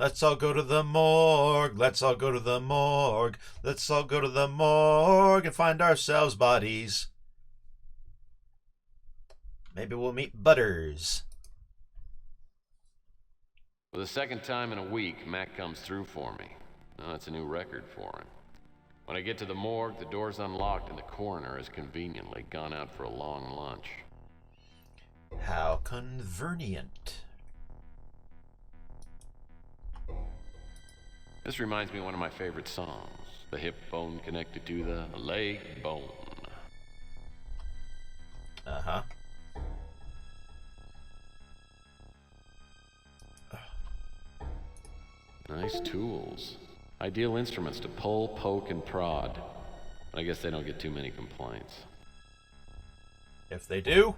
Let's all go to the morgue. Let's all go to the morgue. Let's all go to the morgue and find ourselves bodies. Maybe we'll meet Butters. For the second time in a week, Mac comes through for me. Oh, that's a new record for him. When I get to the morgue, the door's unlocked and the coroner has conveniently gone out for a long lunch. How convenient. This reminds me of one of my favorite songs. The hip bone connected to the leg bone. Uh-huh. Nice tools. Ideal instruments to pull, poke, and prod. I guess they don't get too many complaints. If they do,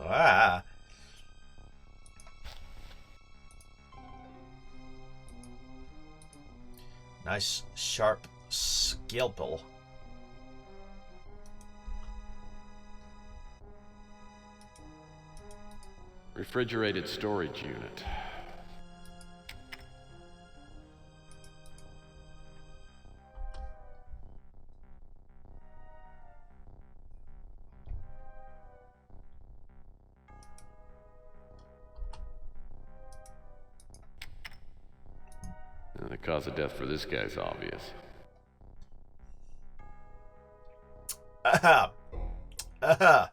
ah. Nice, sharp scalpel. Refrigerated storage unit. The cause of death for this guy's obvious. Aha! Aha!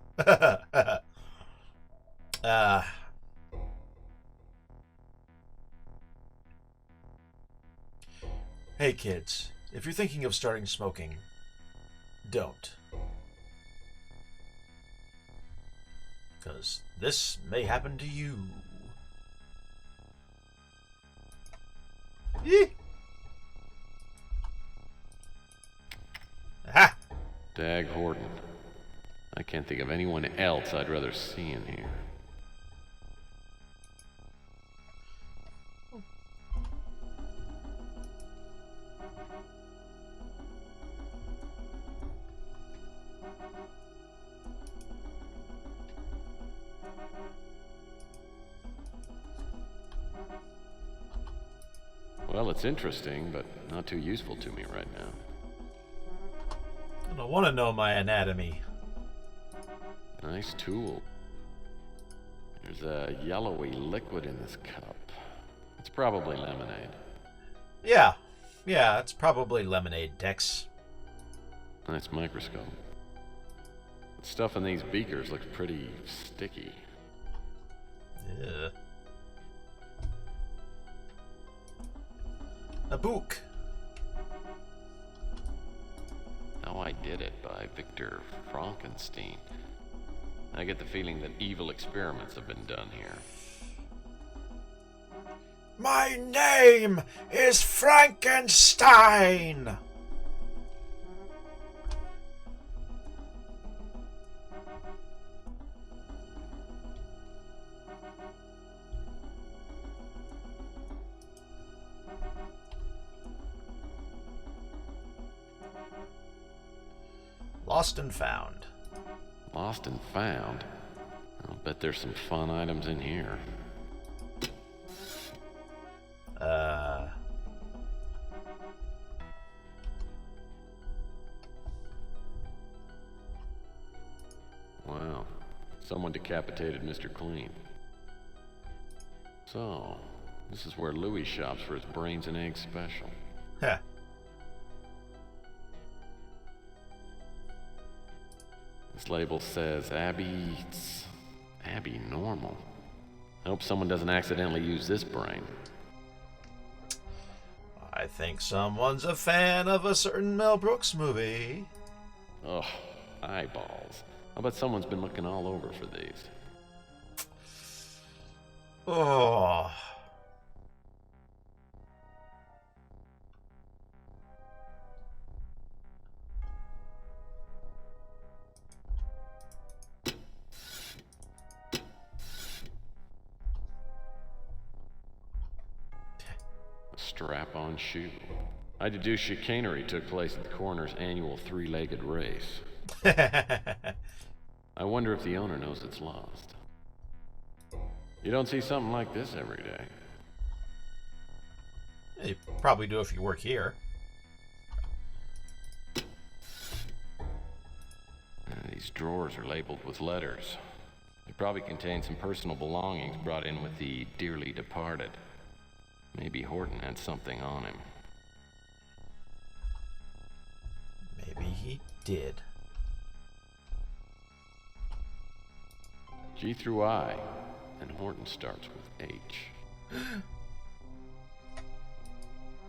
Hey kids, if you're thinking of starting smoking, don't. Because this may happen to you. Yee! Aha! Dag Horton. I can't think of anyone else I'd rather see in here. Well, it's interesting, but not too useful to me right now. I don't want to know my anatomy. Nice tool. There's a yellowy liquid in this cup. It's probably lemonade. Yeah, it's probably lemonade, Tex. Nice microscope. The stuff in these beakers looks pretty sticky. Yeah. A book. How I Did It by Victor Frankenstein. I get the feeling that evil experiments have been done here. My name is Frankenstein! Lost and found. Lost and found? I'll bet there's some fun items in here. Wow. Someone decapitated Mr. Clean. So, this is where Louis shops for his brains and eggs special. Heh. This label says Abby Normal. I hope someone doesn't accidentally use this brain. I think someone's a fan of a certain Mel Brooks movie. Ugh, eyeballs. I bet someone's been looking all over for these. Oh. A strap-on shoe. I deduce chicanery took place at the coroner's annual three-legged race. I wonder if the owner knows it's lost. You don't see something like this every day. You probably do if you work here. These drawers are labeled with letters. They probably contain some personal belongings brought in with the dearly departed. Maybe Horton had something on him. Maybe he did. G through I, and Horton starts with H.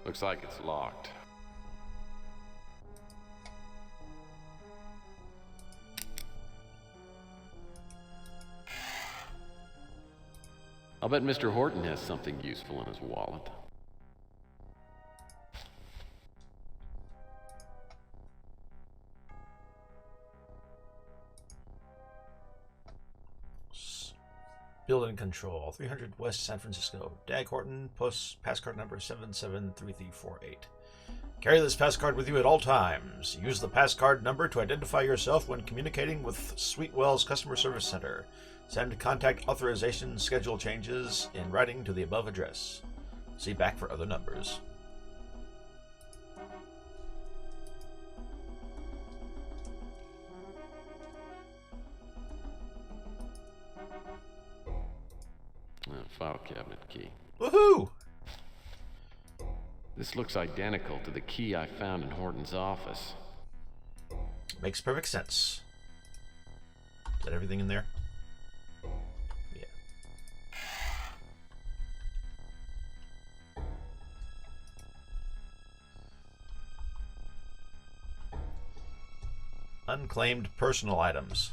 Looks like it's locked. I'll bet Mr. Horton has something useful in his wallet. Building control, 300 West San Francisco. Dag Horton, passcard number 773348. Carry this passcard with you at all times. Use the passcard number to identify yourself when communicating with Sweetwell's customer service center. Send contact authorization schedule changes in writing to the above address. See back for other numbers. File cabinet key. Woohoo! This looks identical to the key I found in Horton's office. Makes perfect sense. Is that everything in there? Yeah. Unclaimed personal items.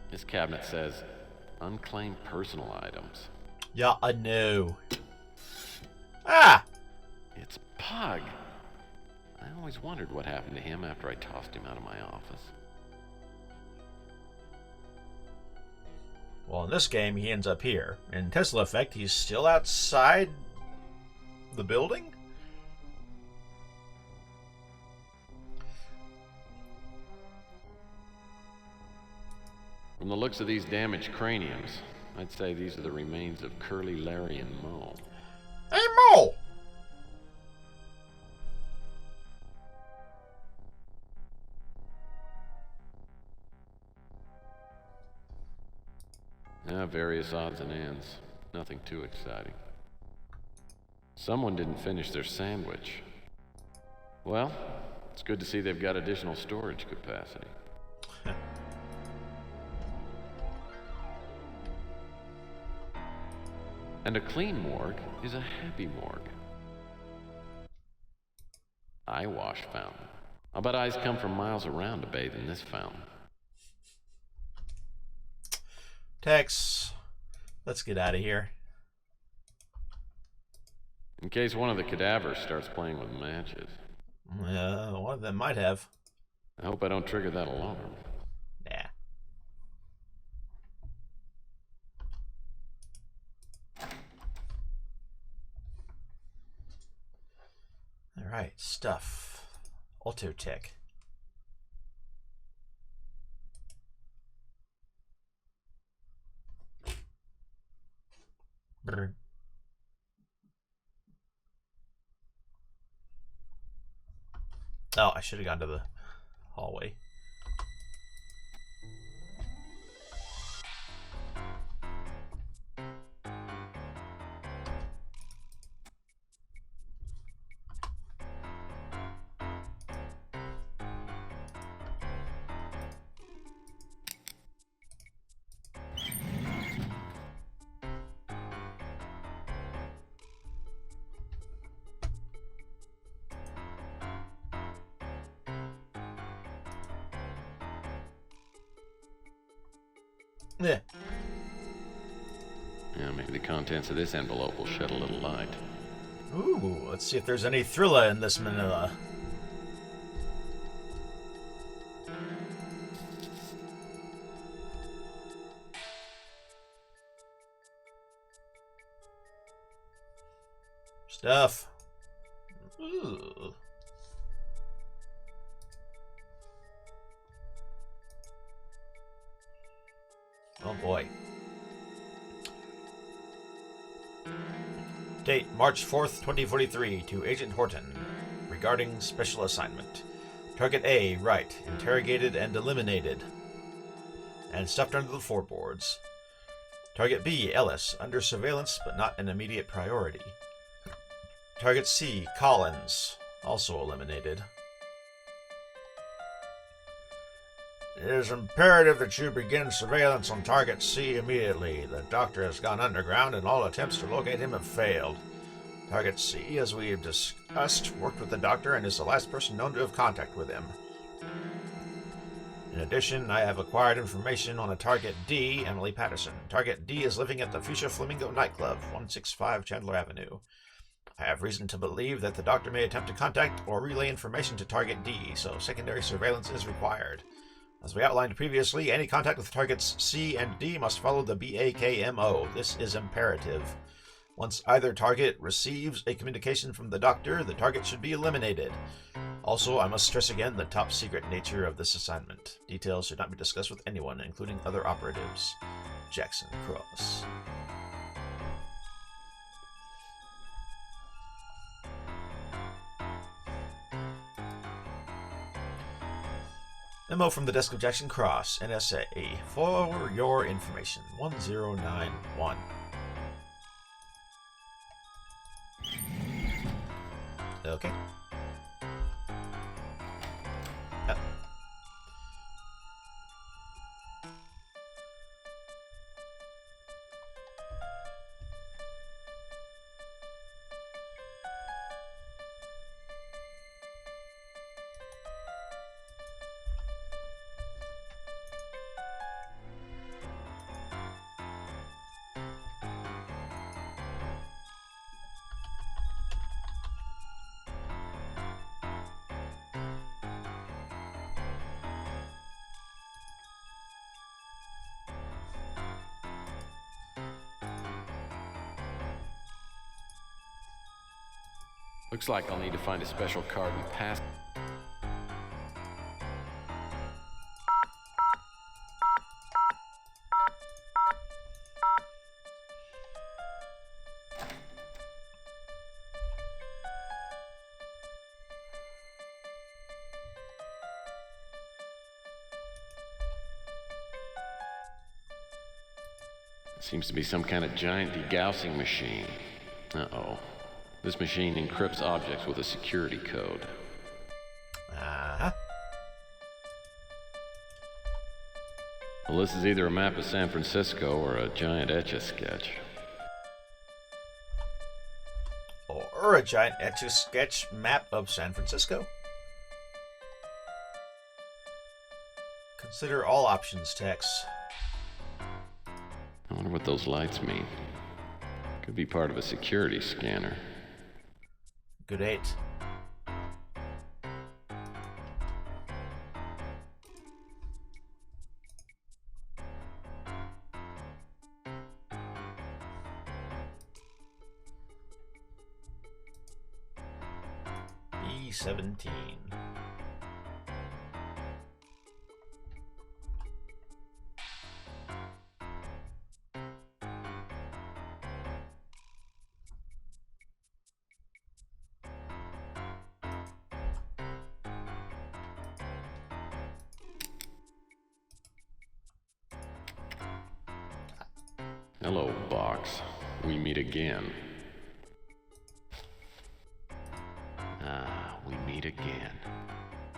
This cabinet says, unclaimed personal items. Yeah, I know. Ah! It's Pug. I always wondered what happened to him after I tossed him out of my office. Well, in this game, he ends up here. In Tesla Effect, he's still outside the building? From the looks of these damaged craniums, I'd say these are the remains of Curly, Larry, and Mo. Hey, Mo! Various odds and ends. Nothing too exciting. Someone didn't finish their sandwich. Well, it's good to see they've got additional storage capacity. And a clean morgue is a happy morgue. Eye wash fountain. I'll bet eyes come from miles around to bathe in this fountain. Tex, let's get out of here. In case one of the cadavers starts playing with matches. One of them might have. I hope I don't trigger that alarm. Nah. Alright, stuff. Autotech. Brr. Oh, I should have gone to the hallway. Yeah. Yeah, maybe the contents of this envelope will shed a little light. Ooh, let's see if there's any thriller in this manila. Stuff. Ooh. boy. Date March 4th, 2043 to Agent Horton. Regarding special assignment. Target A, right, interrogated and eliminated. And stuffed under the floorboards. Target B, Ellis, under surveillance but not an immediate priority. Target C, Collins, also eliminated. It is imperative that you begin surveillance on Target C immediately. The doctor has gone underground and all attempts to locate him have failed. Target C, as we have discussed, worked with the doctor and is the last person known to have contact with him. In addition, I have acquired information on a Target D, Emily Patterson. Target D is living at the Fuchsia Flamingo nightclub, 165 Chandler Avenue. I have reason to believe that the doctor may attempt to contact or relay information to Target D, so secondary surveillance is required. As we outlined previously, any contact with targets C and D must follow the BAKMO. This is imperative. Once either target receives a communication from the doctor, the target should be eliminated. Also, I must stress again the top-secret nature of this assignment. Details should not be discussed with anyone, including other operatives. Jackson Cross. Memo from the desk of Jackson Cross, NSA. For your information, 1091. Okay. Looks like I'll need to find a special card and pass. Seems to be some kind of giant degaussing machine. Uh-oh. This machine encrypts objects with a security code. Uh-huh. Well, this is either a map of San Francisco or a giant Etch-a-Sketch. Or a giant Etch-a-Sketch map of San Francisco. Consider all options, Tex. I wonder what those lights mean. Could be part of a security scanner. Good 8. B-17. Hello, box. We meet again. We meet again.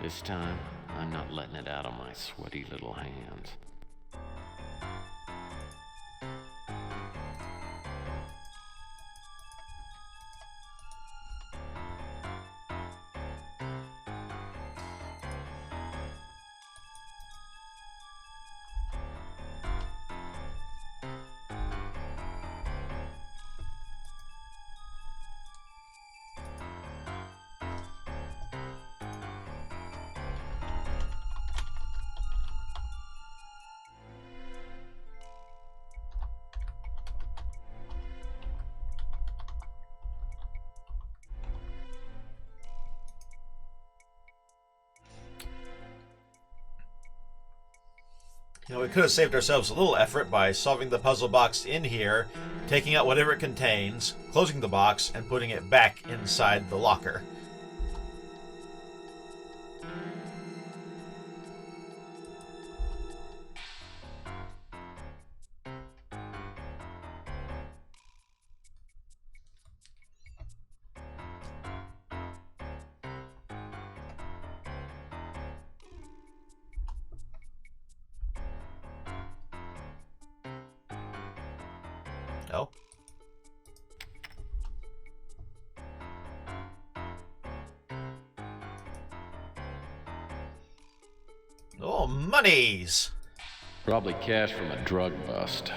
This time, I'm not letting it out of my sweaty little hands. You know, we could have saved ourselves a little effort by solving the puzzle box in here, taking out whatever it contains, closing the box, and putting it back inside the locker. No? Oh, monies! Probably cash from a drug bust.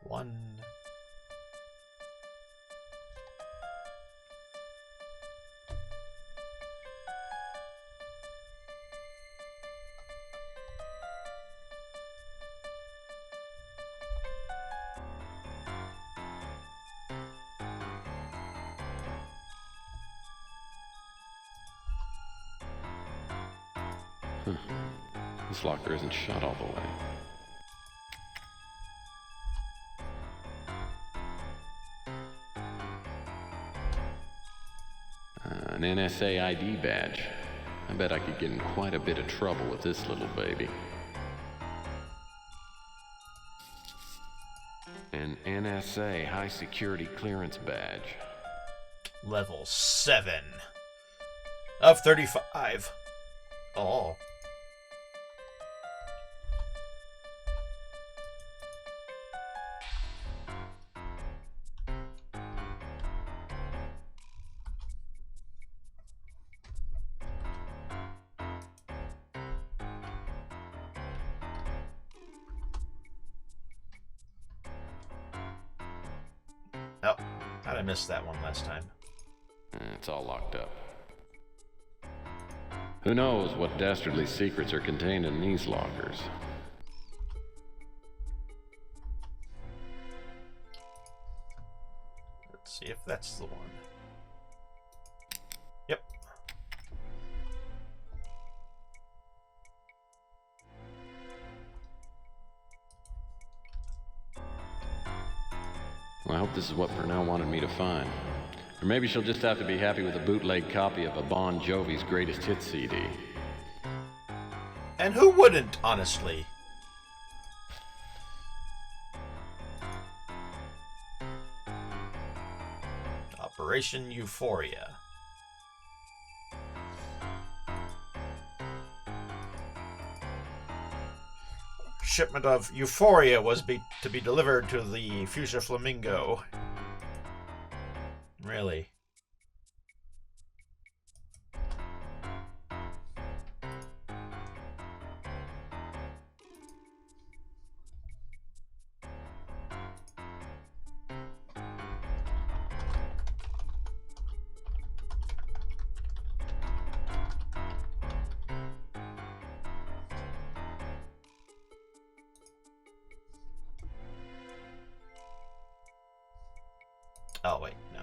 One. This locker isn't shut all the way. An NSA ID badge. I bet I could get in quite a bit of trouble with this little baby. An NSA high security clearance badge. Level 7 of 35. Oh. Oh, I missed that one last time. It's all locked up. Who knows what dastardly secrets are contained in these lockers? Let's see if that's the one. Yep. Well, I hope this is what Purnell wanted me to find. Or maybe she'll just have to be happy with a bootleg copy of a Bon Jovi's greatest hits CD. And who wouldn't, honestly? Operation Euphoria. Shipment of Euphoria was to be delivered to the Fuchsia Flamingo. Really? Oh, wait, no.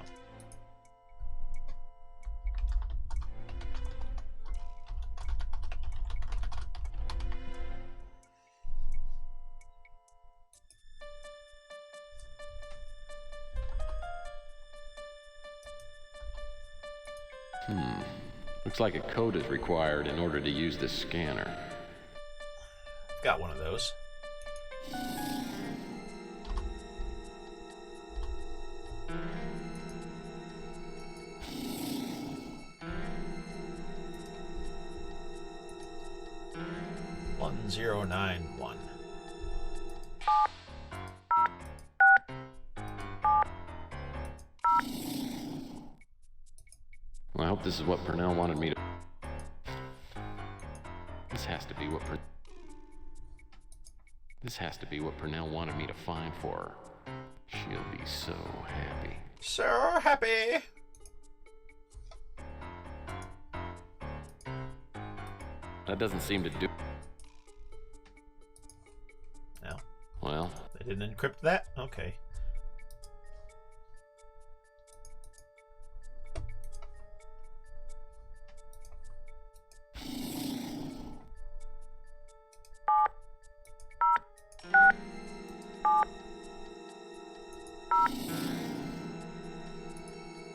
Looks like a code is required in order to use this scanner. Got one of those. One 1091. Well, I hope this is what Purnell wanted me to... This has to be what Purnell wanted me to find for her. She'll be so happy. So happy! That doesn't seem to do... No. Well... They didn't encrypt that? Okay.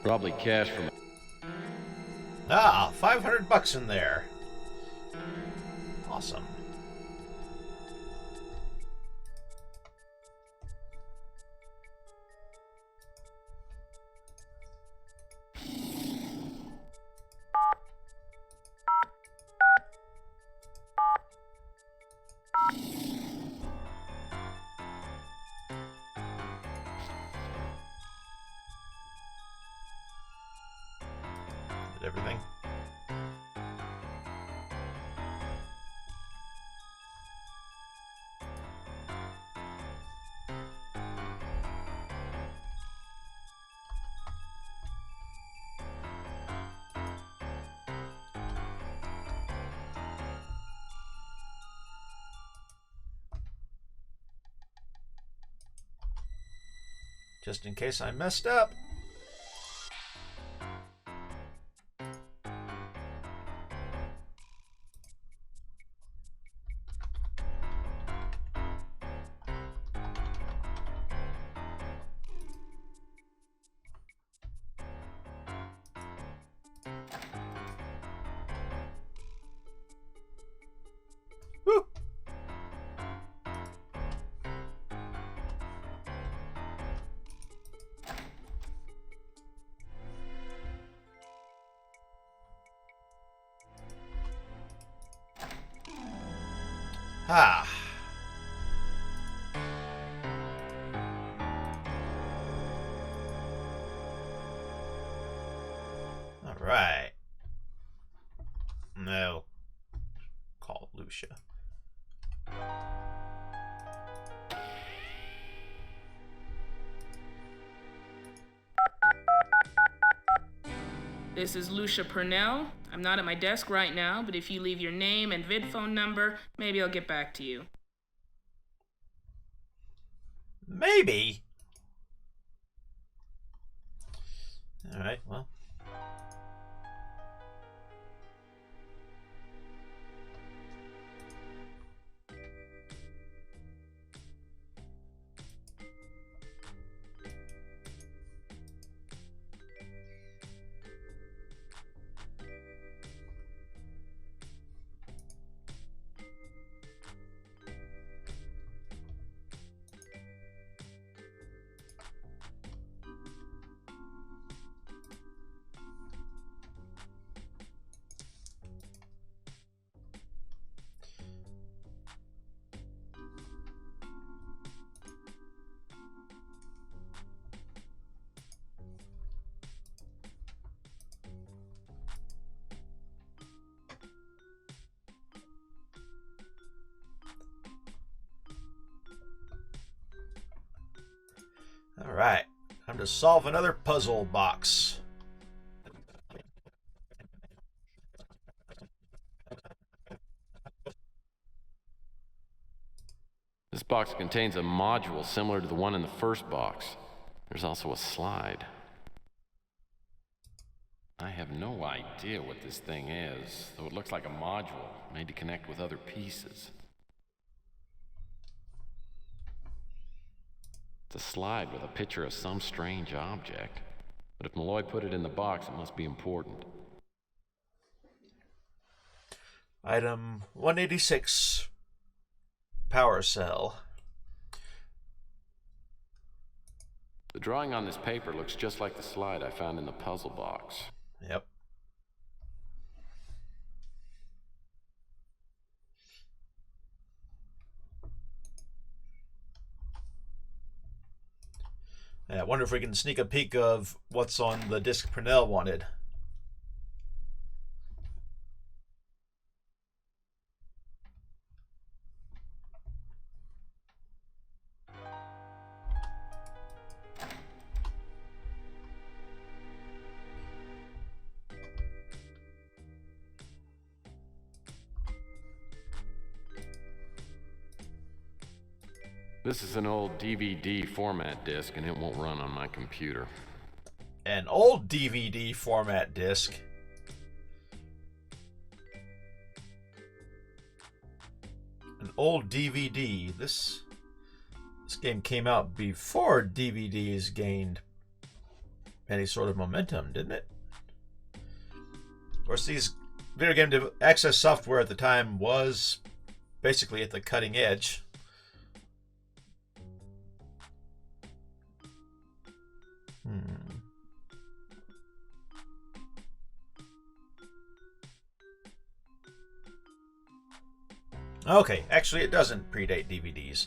Probably cash from... Ah, $500 in there. Awesome. Did everything? Just in case I messed up. Woo! Ah. All right. No. Call Lucia. This is Lucia Purnell. I'm not at my desk right now, but if you leave your name and vid phone number, maybe I'll get back to you. Maybe. All right, well. All right, time to solve another puzzle box. This box contains a module similar to the one in the first box. There's also a slide. I have no idea what this thing is, though it looks like a module made to connect with other pieces. It's a slide with a picture of some strange object, but if Malloy put it in the box, it must be important. Item 186. Power cell. The drawing on this paper looks just like the slide I found in the puzzle box. Yep. I wonder if we can sneak a peek of what's on the disc Purnell wanted. This is an old DVD format disc, and it won't run on my computer. An old DVD format disc. An old DVD. This game came out before DVDs gained any sort of momentum, didn't it? Of course, these video game access software at the time was basically at the cutting edge. Okay, actually it doesn't predate DVDs.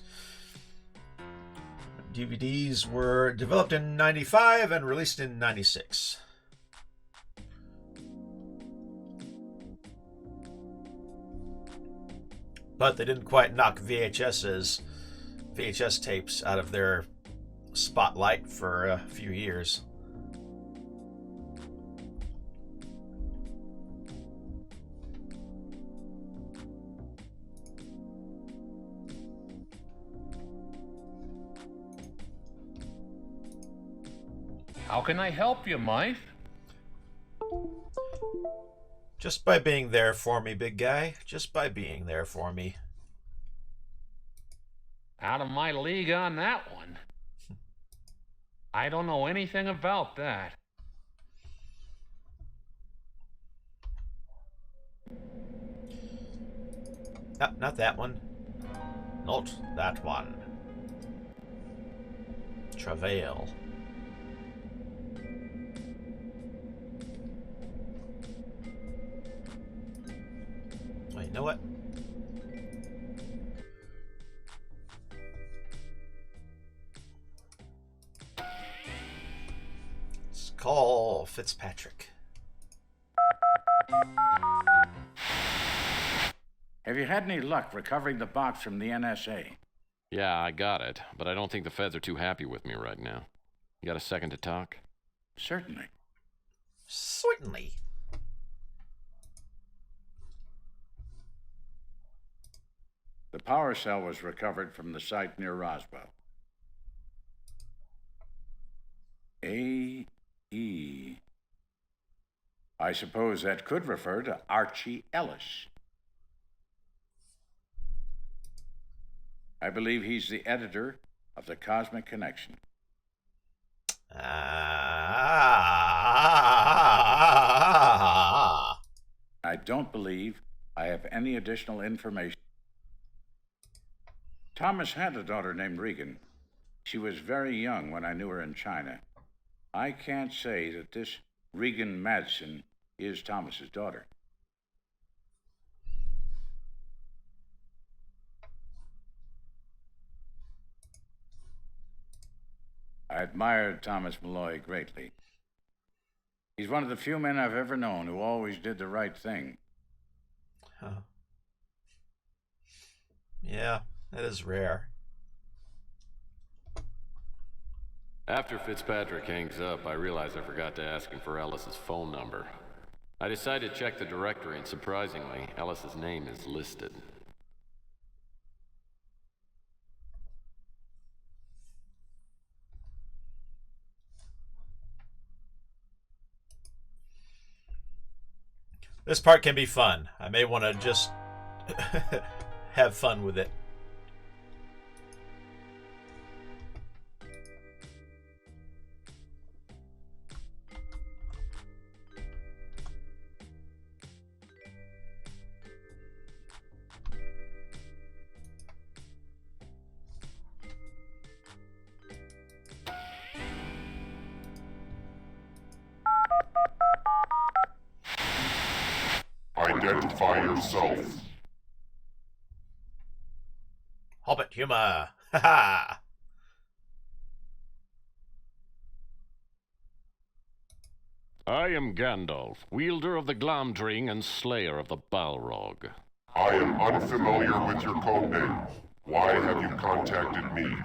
DVDs were developed in 95 and released in 96. But they didn't quite knock VHS tapes out of their spotlight for a few years. How can I help you, Mike? Just by being there for me, big guy. Just by being there for me. Out of my league on that one. I don't know anything about that. Not that one. Not that one. Travail. Oh, you know what? Let's call Fitzpatrick. Have you had any luck recovering the box from the NSA? Yeah, I got it, but I don't think the feds are too happy with me right now. You got a second to talk? Certainly. Certainly. The power cell was recovered from the site near Roswell. A.E. I suppose that could refer to Archie Ellis. I believe he's the editor of the Cosmic Connection. I don't believe I have any additional information. Thomas had a daughter named Regan. She was very young when I knew her in China. I can't say that this Regan Madsen is Thomas's daughter. I admired Thomas Malloy greatly. He's one of the few men I've ever known who always did the right thing. Huh. Yeah, that is rare. After Fitzpatrick hangs up, I realize I forgot to ask him for Ellis's phone number. I decided to check the directory, and surprisingly, Ellis's name is listed. This part can be fun. I may want to just have fun with it. Identify yourself. Hobbit humor. Ha ha. I am Gandalf, wielder of the Glamdring and slayer of the Balrog. I am unfamiliar with your codename. Why have you contacted me?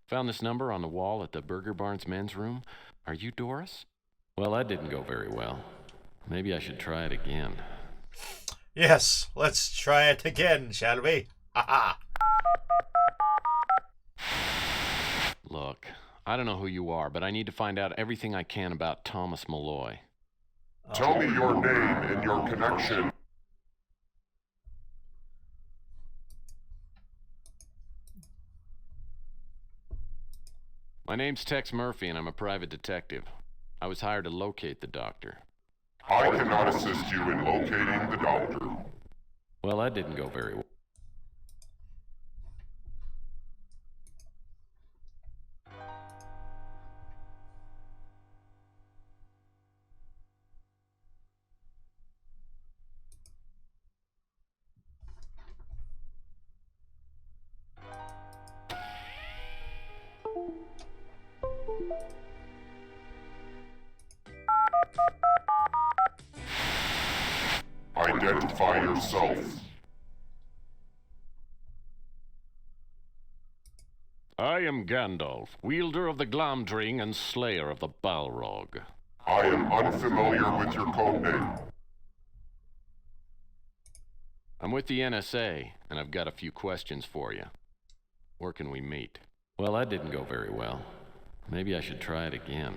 Found this number on the wall at the Burger Barn's men's room. Are you Doris? Well, that didn't go very well. Maybe I should try it again. Yes, let's try it again, shall we? Ha ha. Look, I don't know who you are, but I need to find out everything I can about Thomas Malloy. Tell me your name and your connection. My name's Tex Murphy, and I'm a private detective. I was hired to locate the doctor. I cannot assist you in locating the doctor. Well, that didn't go very well. Identify yourself. I am Gandalf, wielder of the Glamdring and slayer of the Balrog. I am unfamiliar with your codename. I'm with the NSA, and I've got a few questions for you. Where can we meet? Well, that didn't go very well. Maybe I should try it again.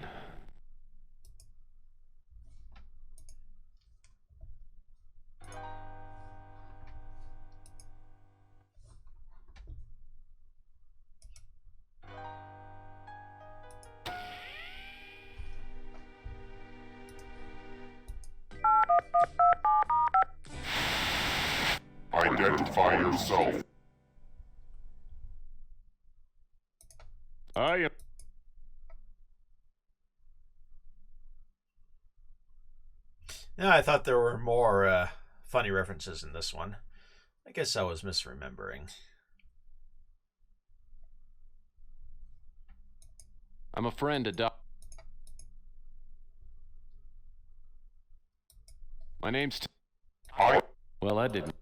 Identify yourself. I am... Yeah, I thought there were more funny references in this one. I guess I was misremembering. I'm a friend of My name's... I... Well, I didn't...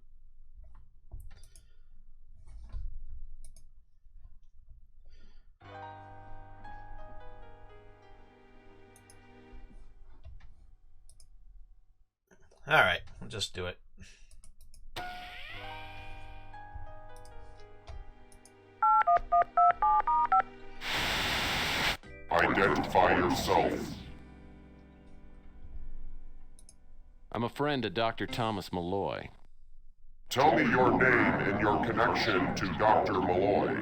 Alright, we'll just do it. Identify yourself. I'm a friend of Dr. Thomas Malloy. Tell me your name and your connection to Dr. Malloy.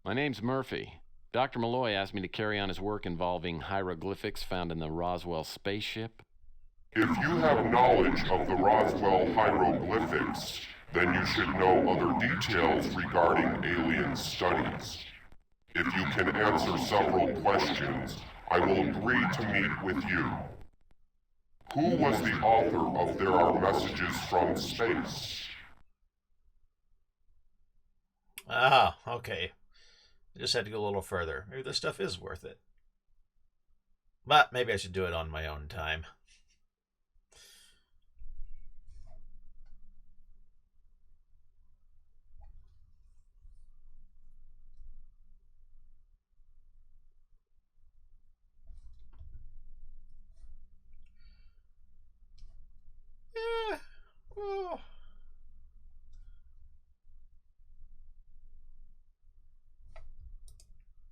My name's Murphy. Dr. Malloy asked me to carry on his work involving hieroglyphics found in the Roswell spaceship. If you have knowledge of the Roswell hieroglyphics, then you should know other details regarding alien studies. If you can answer several questions, I will agree to meet with you. Who was the author of There Are Messages from Space? Ah, okay. I just had to go a little further. Maybe this stuff is worth it. But maybe I should do it on my own time. Yeah. Oh.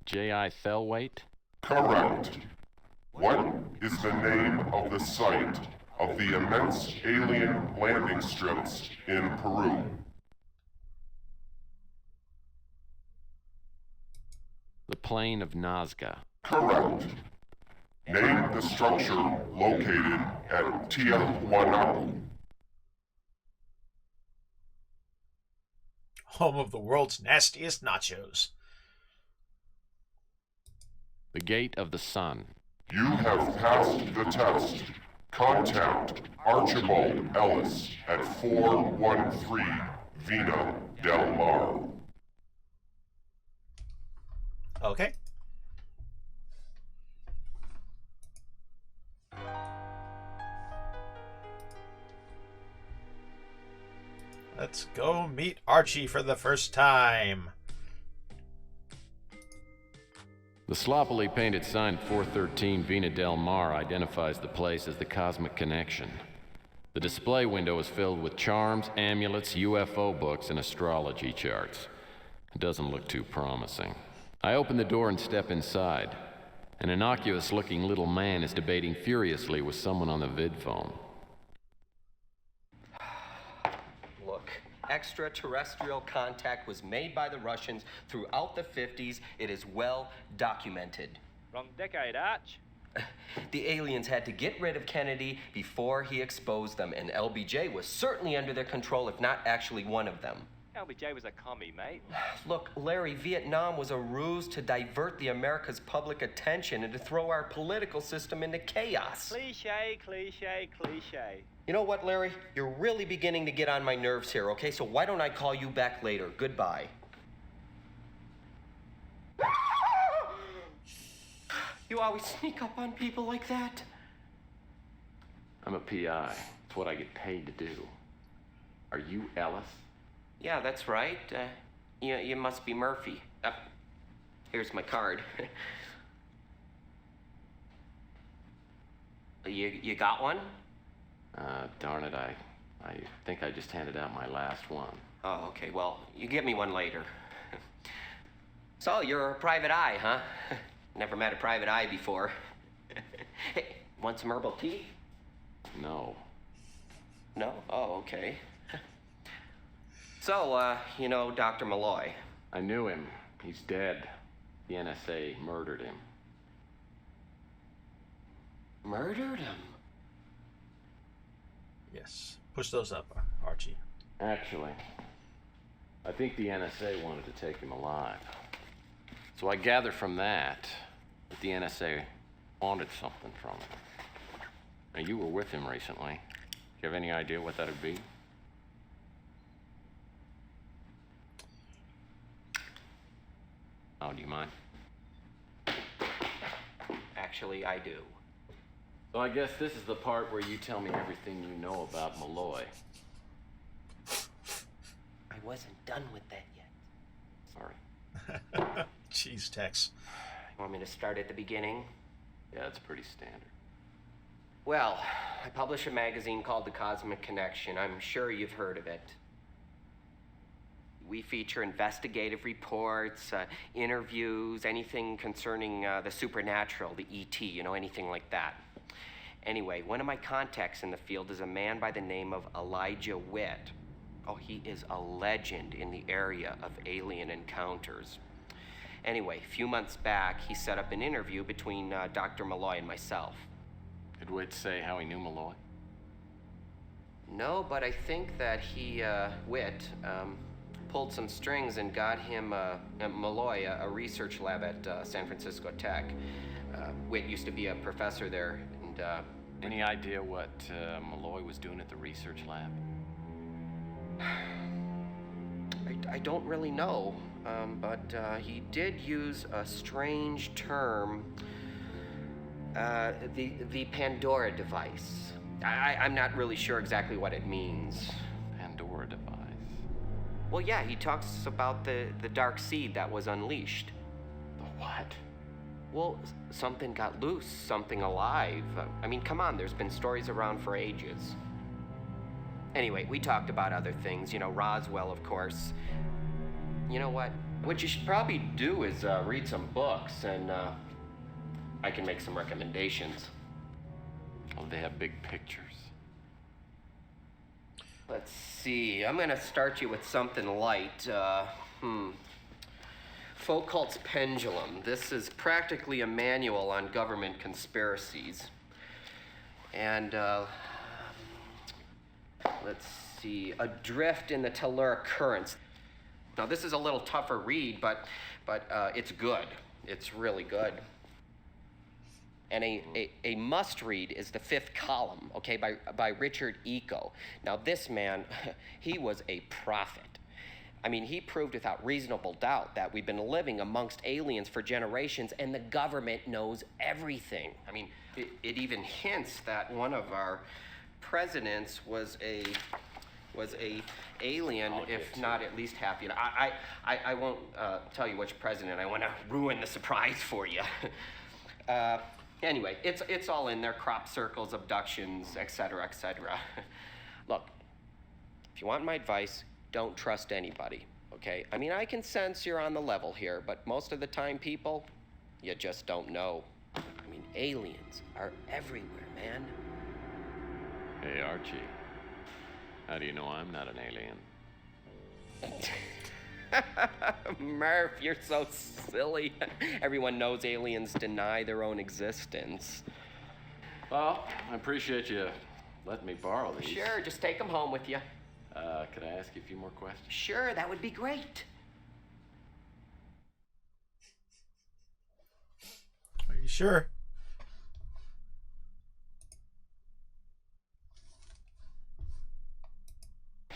J.I. Thelwait? Correct. What is the name of the site of the immense alien landing strips in Peru? The Plain of Nazca. Correct. Name the structure located at Tiahuanaco. Home of the world's nastiest nachos. The Gate of the Sun. You have passed the test. Contact Archibald Ellis at 413 Vina Del Mar. Okay. Let's go meet Archie for the first time. The sloppily painted sign 413 Vina Del Mar identifies the place as the Cosmic Connection. The display window is filled with charms, amulets, UFO books, and astrology charts. It doesn't look too promising. I open the door and step inside. An innocuous-looking little man is debating furiously with someone on the vidphone. Look, extraterrestrial contact was made by the Russians throughout the 50s. It is well documented. Wrong decade, Arch. The aliens had to get rid of Kennedy before he exposed them, and LBJ was certainly under their control, if not actually one of them. LBJ was a commie, mate. Look, Larry, Vietnam was a ruse to divert the America's public attention and to throw our political system into chaos. Cliche, cliche, cliche. You know what, Larry? You're really beginning to get on my nerves here, okay? So why don't I call you back later? Goodbye. You always sneak up on people like that? I'm a PI. It's what I get paid to do. Are you Ellis? Yeah, that's right. You must be Murphy. Here's my card. You got one? Darn it, I think I just handed out my last one. Oh, okay. Well, you give me one later. So, you're a private eye, huh? Never met a private eye before. Hey, want some herbal tea? No. No? Oh, okay. So, you know Dr. Malloy? I knew him. He's dead. The NSA murdered him. Murdered him? Yes. Push those up, Archie. Actually, I think the NSA wanted to take him alive. So I gather from that the NSA wanted something from him. Now, you were with him recently. Do you have any idea what that'd be? Oh, do you mind? Actually, I do. So I guess this is the part where you tell me everything you know about Malloy. I wasn't done with that yet. Sorry. Jeez, Tex. You want me to start at the beginning? Yeah, it's pretty standard. Well, I publish a magazine called The Cosmic Connection. I'm sure you've heard of it. We feature investigative reports, interviews, anything concerning the supernatural, the ET, anything like that. Anyway, one of my contacts in the field is a man by the name of Elijah Witt. Oh, he is a legend in the area of alien encounters. Anyway, a few months back, he set up an interview between Dr. Malloy and myself. Did Witt say how he knew Malloy? No, but I think that he, Witt, pulled some strings and got him, Malloy, a research lab at San Francisco Tech. Witt used to be a professor there, and, Any idea what Malloy was doing at the research lab? I don't really know, but he did use a strange term, the Pandora device. I'm not really sure exactly what it means. Pandora device. Well, yeah, he talks about the dark seed that was unleashed. The what? Well, something got loose, something alive. I mean, come on, there's been stories around for ages. Anyway, we talked about other things, Roswell, of course. You know what? What you should probably do is read some books, and I can make some recommendations. Oh, they have big pictures. Let's see. I'm gonna start you with something light. Foucault's Pendulum. This is practically a manual on government conspiracies. And, let's see. Adrift in the Telluric Currents. Now, this is a little tougher read, but it's good. It's really good. And a must-read is The Fifth Column, okay, by Richard Eco. Now, this man, he was a prophet. I mean, he proved without reasonable doubt that we've been living amongst aliens for generations, and the government knows everything. I mean, it even hints that one of our presidents was a alien, if not at least half. You know, I won't tell you which president. I want to ruin the surprise for you. Anyway, it's all in there: crop circles, abductions, etc., etc. Look, if you want my advice, don't trust anybody, okay? I mean, I can sense you're on the level here, but most of the time, people, you just don't know. I mean, aliens are everywhere, man. Hey, Archie. How do you know I'm not an alien? Murph, you're so silly. Everyone knows aliens deny their own existence. Well, I appreciate you letting me borrow these. Sure, just take them home with you. Could I ask you a few more questions? Sure, that would be great. Are you sure?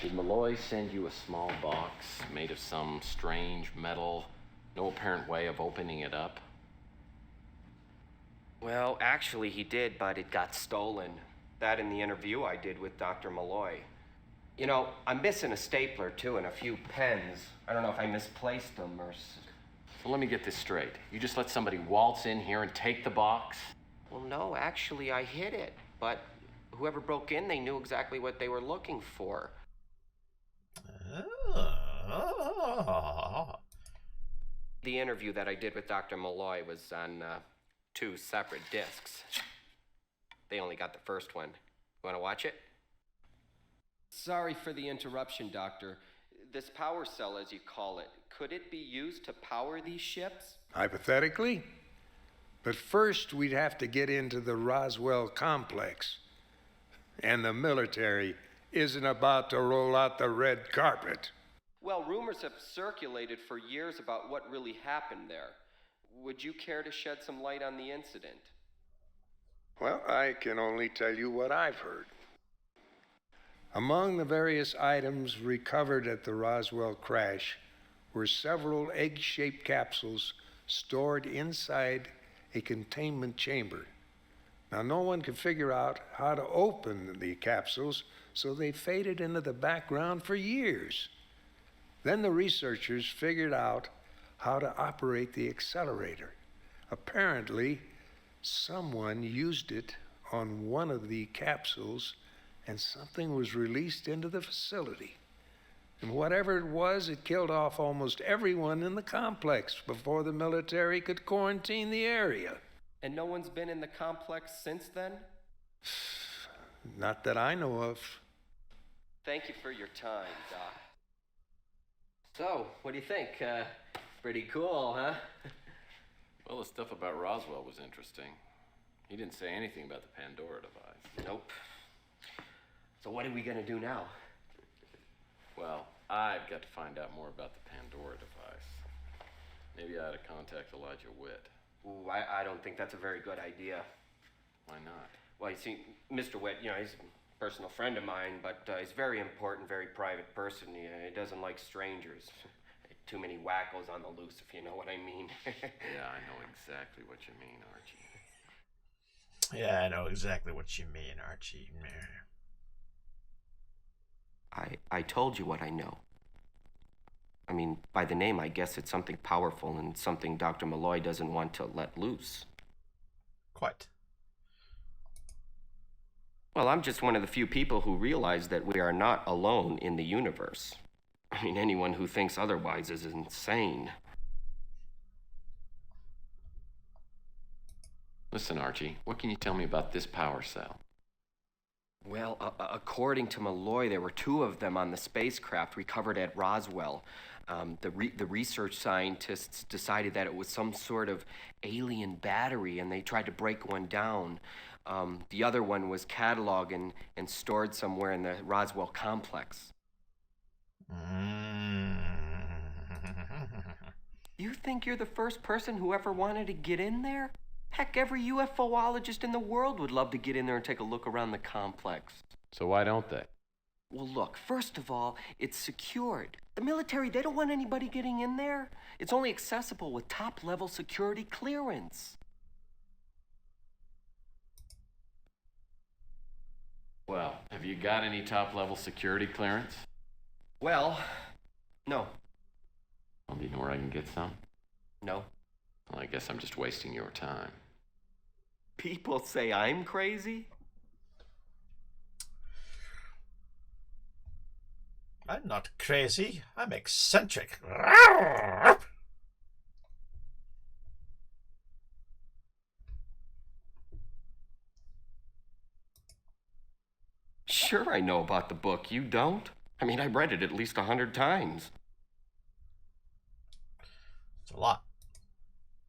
Did Malloy send you a small box made of some strange metal, no apparent way of opening it up? Well, actually he did, but it got stolen. That in the interview I did with Dr. Malloy. You know, I'm missing a stapler too and a few pens. I don't know if I misplaced them or... So let me get this straight. You just let somebody waltz in here and take the box? Well, no, actually I hid it. But whoever broke in, they knew exactly what they were looking for. The interview that I did with Dr. Malloy was on 2 separate discs. They only got the first one. You want to watch it? Sorry for the interruption, Doctor. This power cell, as you call it, could it be used to power these ships? Hypothetically. But first, we'd have to get into the Roswell complex. And the military isn't about to roll out the red carpet. Well, rumors have circulated for years about what really happened there. Would you care to shed some light on the incident? Well, I can only tell you what I've heard. Among the various items recovered at the Roswell crash were several egg-shaped capsules stored inside a containment chamber. Now, no one could figure out how to open the capsules, so they faded into the background for years. Then the researchers figured out how to operate the accelerator. Apparently, someone used it on one of the capsules, and something was released into the facility. And whatever it was, it killed off almost everyone in the complex before the military could quarantine the area. And no one's been in the complex since then? Not that I know of. Thank you for your time, Doc. So, what do you think? Pretty cool, huh? Well, the stuff about Roswell was interesting. He didn't say anything about the Pandora device. Nope. So what are we gonna do now? Well, I've got to find out more about the Pandora device. Maybe I ought to contact Elijah Witt. Ooh, I don't think that's a very good idea. Why not? Well, you see, Mr. Witt, you know, he's a personal friend of mine, but he's very important, very private person. He doesn't like strangers. Too many wackos on the loose, if you know what I mean. Yeah, I know exactly what you mean, Archie. Yeah, I know exactly what you mean, Archie. I told you what I know. I mean, by the name, I guess it's something powerful and something Dr. Malloy doesn't want to let loose. Quite. Well, I'm just one of the few people who realize that we are not alone in the universe. I mean, anyone who thinks otherwise is insane. Listen, Archie, what can you tell me about this power cell? Well, according to Malloy, there were 2 of them on the spacecraft recovered at Roswell. The research scientists decided that it was some sort of alien battery, and they tried to break one down. The other one was cataloged and stored somewhere in the Roswell complex. You think you're the first person who ever wanted to get in there? Heck, every UFOologist in the world would love to get in there and take a look around the complex. So why don't they? Well, look, first of all, it's secured. The military, they don't want anybody getting in there. It's only accessible with top-level security clearance. Well, have you got any top-level security clearance? Well, no. Well, do you know where I can get some? No. Well, I guess I'm just wasting your time. People say I'm crazy? I'm not crazy. I'm eccentric. Sure, I know about the book. You don't? I mean, I read it at least 100 times. It's a lot.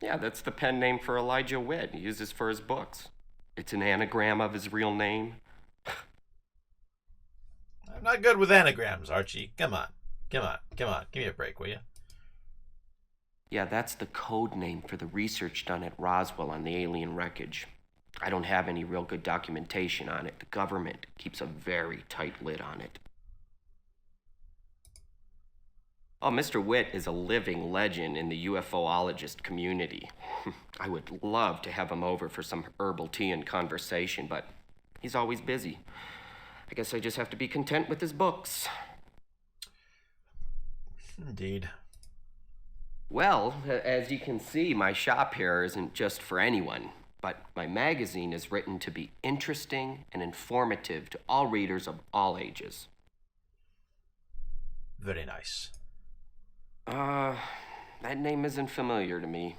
Yeah, that's the pen name for Elijah Witt. He uses for his books. It's an anagram of his real name. I'm not good with anagrams, Archie. Come on. Give me a break, will you? Yeah, that's the code name for the research done at Roswell on the alien wreckage. I don't have any real good documentation on it. The government keeps a very tight lid on it. Oh, Mr. Witt is a living legend in the UFOologist community. I would love to have him over for some herbal tea and conversation, but he's always busy. I guess I just have to be content with his books. Indeed. Well, as you can see, my shop here isn't just for anyone, but my magazine is written to be interesting and informative to all readers of all ages. Very nice. That name isn't familiar to me.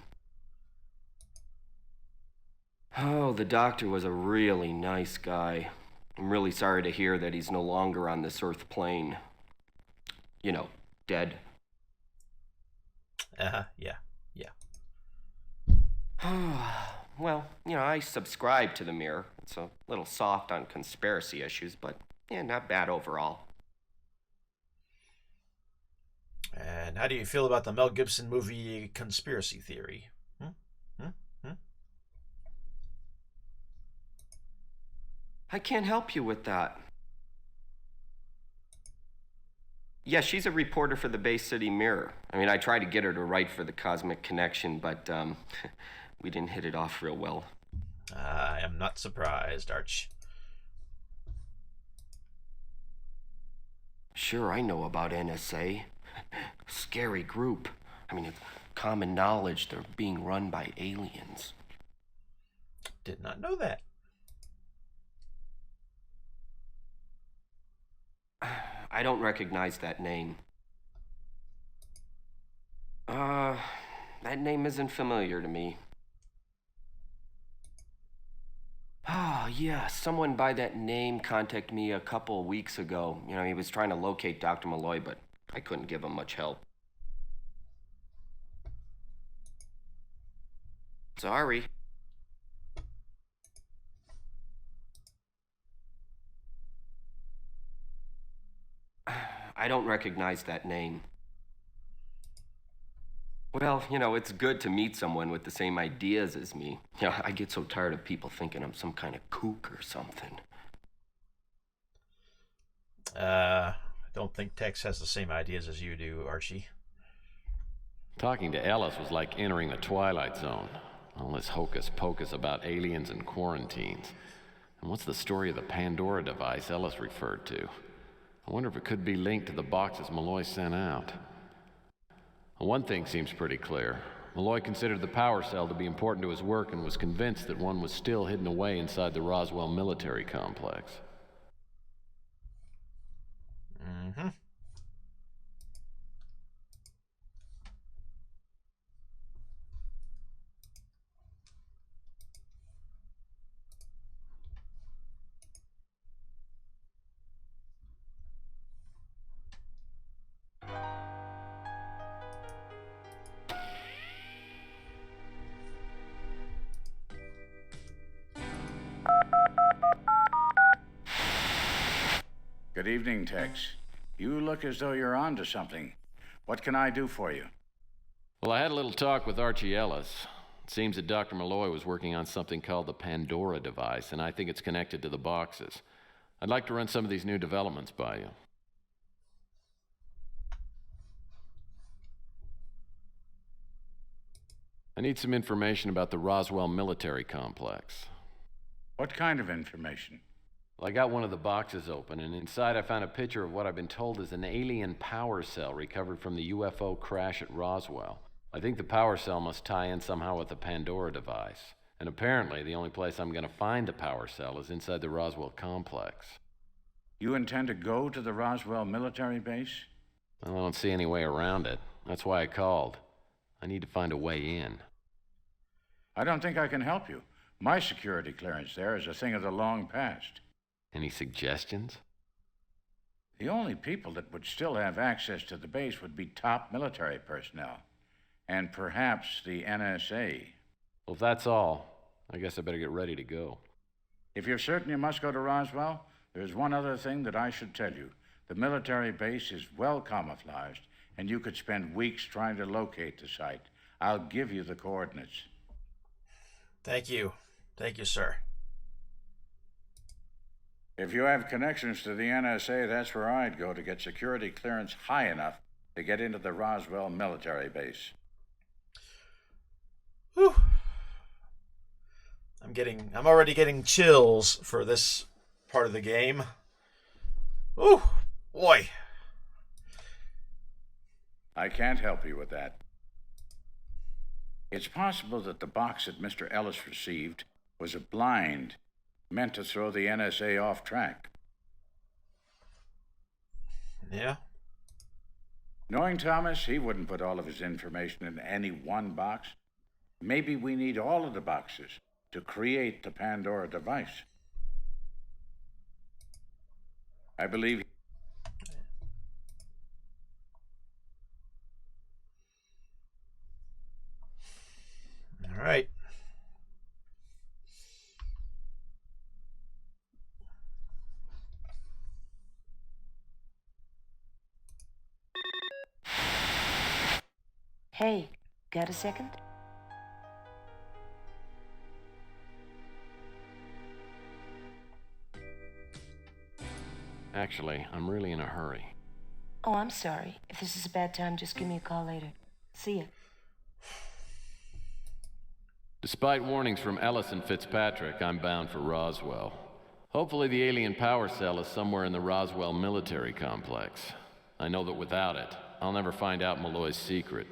Oh, the doctor was a really nice guy. I'm really sorry to hear that he's no longer on this Earth plane. You know, dead. Yeah. Well, I subscribe to the Mirror. It's a little soft on conspiracy issues, but yeah, not bad overall. And how do you feel about the Mel Gibson movie Conspiracy Theory? I can't help you with that. Yeah, she's a reporter for the Bay City Mirror. I mean, I tried to get her to write for the Cosmic Connection, but we didn't hit it off real well. I am not surprised, Arch. Sure, I know about NSA. Scary group. I mean, it's common knowledge they're being run by aliens. Did not know that. I don't recognize that name. That name isn't familiar to me. Yeah, someone by that name contacted me a couple of weeks ago. He was trying to locate Dr. Malloy, but I couldn't give him much help. Sorry. I don't recognize that name. Well, it's good to meet someone with the same ideas as me. I get so tired of people thinking I'm some kind of kook or something. I don't think Tex has the same ideas as you do, Archie. Talking to Ellis was like entering the Twilight Zone. All this hocus-pocus about aliens and quarantines. And what's the story of the Pandora device Ellis referred to? I wonder if it could be linked to the boxes Malloy sent out. Well, one thing seems pretty clear. Malloy considered the power cell to be important to his work and was convinced that one was still hidden away inside the Roswell military complex. Mm-hmm. Good evening, Tex. You look as though you're on to something. What can I do for you? Well, I had a little talk with Archie Ellis. It seems that Dr. Malloy was working on something called the Pandora device, and I think it's connected to the boxes. I'd like to run some of these new developments by you. I need some information about the Roswell military complex. What kind of information? Well, I got one of the boxes open, and inside I found a picture of what I've been told is an alien power cell recovered from the UFO crash at Roswell. I think the power cell must tie in somehow with the Pandora device. And apparently, the only place I'm going to find the power cell is inside the Roswell complex. You intend to go to the Roswell military base? Well, I don't see any way around it. That's why I called. I need to find a way in. I don't think I can help you. My security clearance there is a thing of the long past. Any suggestions? The only people that would still have access to the base would be top military personnel. And perhaps the NSA. Well, if that's all, I guess I better get ready to go. If you're certain you must go to Roswell, there's one other thing that I should tell you. The military base is well camouflaged, and you could spend weeks trying to locate the site. I'll give you the coordinates. Thank you. Thank you, sir. If you have connections to the NSA, that's where I'd go to get security clearance high enough to get into the Roswell military base. Whew. I'm already getting chills for this part of the game. Ooh, boy. I can't help you with that. It's possible that the box that Mr. Ellis received was a blind meant to throw the NSA off track. Yeah? Knowing Thomas, he wouldn't put all of his information in any one box. Maybe we need all of the boxes to create the Pandora device. I believe... All right. Hey, got a second? Actually, I'm really in a hurry. Oh, I'm sorry. If this is a bad time, just give me a call later. See ya. Despite warnings from Ellis and Fitzpatrick, I'm bound for Roswell. Hopefully the alien power cell is somewhere in the Roswell military complex. I know that without it, I'll never find out Malloy's secret.